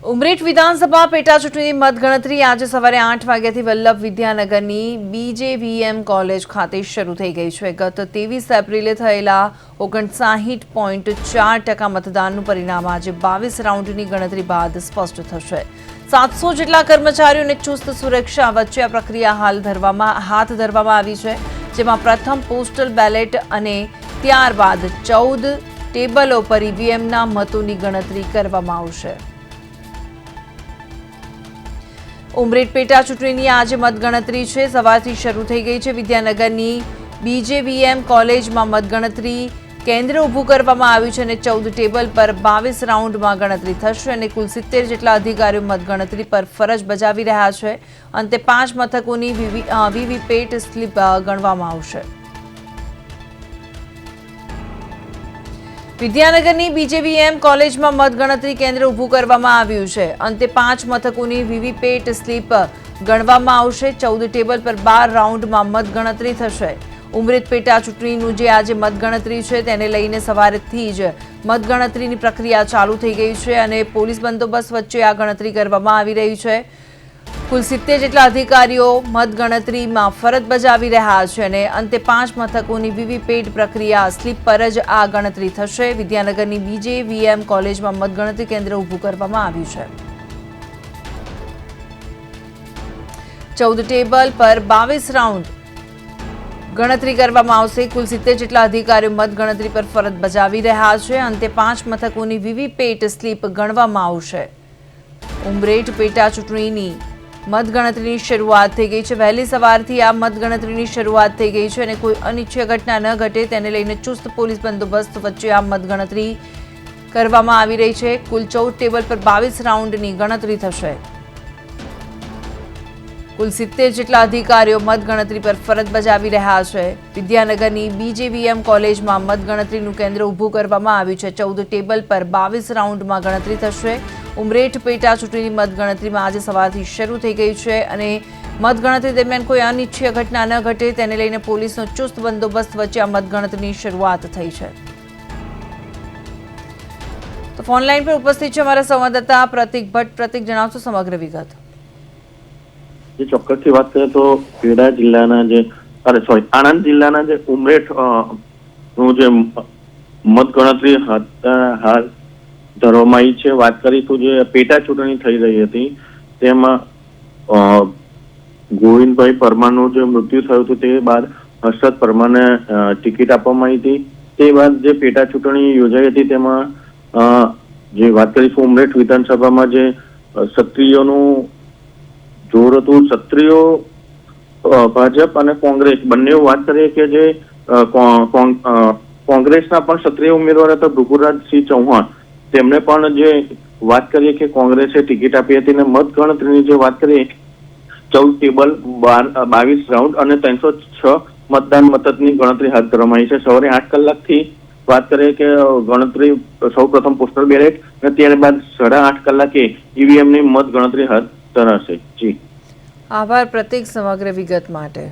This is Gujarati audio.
ઉમરેઠ વિધાનસભા પેટા ચૂંટણીની મતગણતરી આજે સવારે 8 વાગ્યાથી વલ્લભ વિદ્યાનગરની બીજેવીએમ કોલેજ ખાતે શરૂ થઈ ગઈ છે। ગત 23 એપ્રિલે થયેલા 59.4% મતદાનનું પરિણામ આજે 22 રાઉન્ડની ગણતરી બાદ સ્પષ્ટ થશે। 700 જેટલા કર્મચારીઓને ચુસ્ત સુરક્ષા વચ્ચે આ પ્રક્રિયા હાથ ધરવામાં આવી છે, જેમાં પ્રથમ પોસ્ટલ બેલેટ અને ત્યારબાદ 14 ટેબલો પર ઈવીએમના મતોની ગણતરી કરવામાં આવશે। ઉમરેઠ પેટા ચૂંટણીની આજે મતગણતરી છે, સવારથી શરૂ થઈ ગઈ છે। વિદ્યાનગરની બીજેવીએમ કોલેજમાં મતગણતરી કેન્દ્ર ઊભું કરવામાં આવ્યું છે અને 14 ટેબલ પર 22 રાઉન્ડમાં ગણતરી થશે અને કુલ 70 જેટલા અધિકારીઓ મતગણતરી પર ફરજ બજાવી રહ્યા છે। અંતે 5 મથકોની વીવીપેટ સ્લીપ ગણવામાં આવશે। વિદ્યાનગરની બીજેવીએમ કોલેજમાં મતગણતરી કેન્દ્ર ઊભું કરવામાં આવ્યું છે। અંતે 5 મથકોની વીવીપેટ સ્લીપ ગણવામાં આવશે। 14 ટેબલ પર 12 રાઉન્ડમાં મતગણતરી થશે। ઉમરેઠ પેટા ચૂંટણીનું જે આજે મતગણતરી છે તેને લઈને સવારથી જ મતગણતરીની પ્રક્રિયા ચાલુ થઈ ગઈ છે અને પોલીસ બંદોબસ્ત વચ્ચે આ ગણતરી કરવામાં આવી રહી છે। કુલ 70 જેટલા અધિકારીઓ મતગણતરીમાં ફરજ બજાવી રહ્યા છે અને અંતે 5 મથકોની વીવીપેટ પ્રક્રિયા સ્લીપ પર જ આ ગણતરી થશે। વિદ્યાનગરની બીજેવીએમ કોલેજમાં મતગણતરી કેન્દ્ર ઊભું કરવામાં આવ્યું છે। 14 ટેબલ પર 22 રાઉન્ડ ગણતરી કરવામાં આવશે। કુલ 70 જેટલા અધિકારીઓ મતગણતરી પર ફરજ બજાવી રહ્યા છે। અંતે 5 મથકોની વીવીપેટ સ્લીપ ગણવામાં આવશે। ઉમરેઠ પેટા ચૂંટણીની મતગણતરીની શરૂઆત થઈ ગઈ છે। વહેલી સવારથી આ મતગણતરીની શરૂઆત થઈ ગઈ છે અને કોઈ અનિચ્છનીય ઘટના ન ઘટે તેને લઈને ચુસ્ત પોલીસ બંદોબસ્ત વચ્ચે આ મતગણતરી કરવામાં આવી રહી છે। કુલ 14 ટેબલ પર 22 રાઉન્ડની ગણતરી થશે। કુલ 70 જેટલા અધિકારીઓ મતગણતરી પર ફરજ બજાવી રહ્યા છે। વિદ્યાનગરની બીજેવીએમ કોલેજમાં મતગણતરીનું કેન્દ્ર ઊભું કરવામાં આવ્યું છે। 14 ટેબલ પર 22 રાઉન્ડમાં ગણતરી થશે। ઉમરેઠ પેટા ચૂંટણીની મતગણતરીમાં આજે સવારથી શરૂ થઈ ગઈ છે અને મતગણતરી દરમિયાન કોઈ અનિચ્છનીય ઘટના ન ઘટે તેને લઈને પોલીસનો ચુસ્ત બંદોબસ્ત વચ્ચે આ મતગણતરીની શરૂઆત થઈ છે। તો ફોન લાઈન પર ઉપસ્થિત છે અમારા સંવાદદાતા પ્રતિક ભટ્ટ। પ્રતિક, જણાવશો સમગ્ર વિગત? ચોક્કસથી વાત કરીએ તો ખેડા જિલ્લાના આણંદ જિલ્લાના જે ઉમરેઠ નું જે મતગણતરી હાલ ધરવામાં આવી છે। વાત કરીશું જે પેટા ચૂંટણી થઈ રહી હતી તેમાં ગોવિંદભાઈ પરમારનું જે મૃત્યુ થયું હતું તે બાદ હર્ષદ પરમારને ટિકિટ આપવામાં આવી હતી। તે બાદ જે પેટા ચૂંટણી યોજાઈ હતી તેમાં જે વાત કરીશું ઉમરેઠ વિધાનસભામાં જે ક્ષત્રિયોનું જોર હતું। ક્ષત્રિયો ભાજપ અને કોંગ્રેસ બંને વાત કરીએ કે જે કોંગ્રેસના પણ ક્ષત્રિય ઉમેદવાર હતા ભૃગુરાજસિંહ ચૌહાણ, તેમને પણ જે વાત કરીએ કે કોંગ્રેસે ટિકિટ આપી હતી અને મતગણતરીની જે વાત કરીએ 14 ટેબલ 22 રાઉન્ડ અને 306 મતદાન મથકની ગણતરી હાથ ધરવામાં આવી છે। સવારે 8 કલાકથી વાત કરીએ કે ગણતરી સૌ પ્રથમ પોસ્ટલ બેલેટ અને ત્યારબાદ 8:30 કલાકે ઈવીએમની મત ગણતરી હાથ ધરાશે। જી આભાર પ્રતિક સમગ્ર વિગત માટે।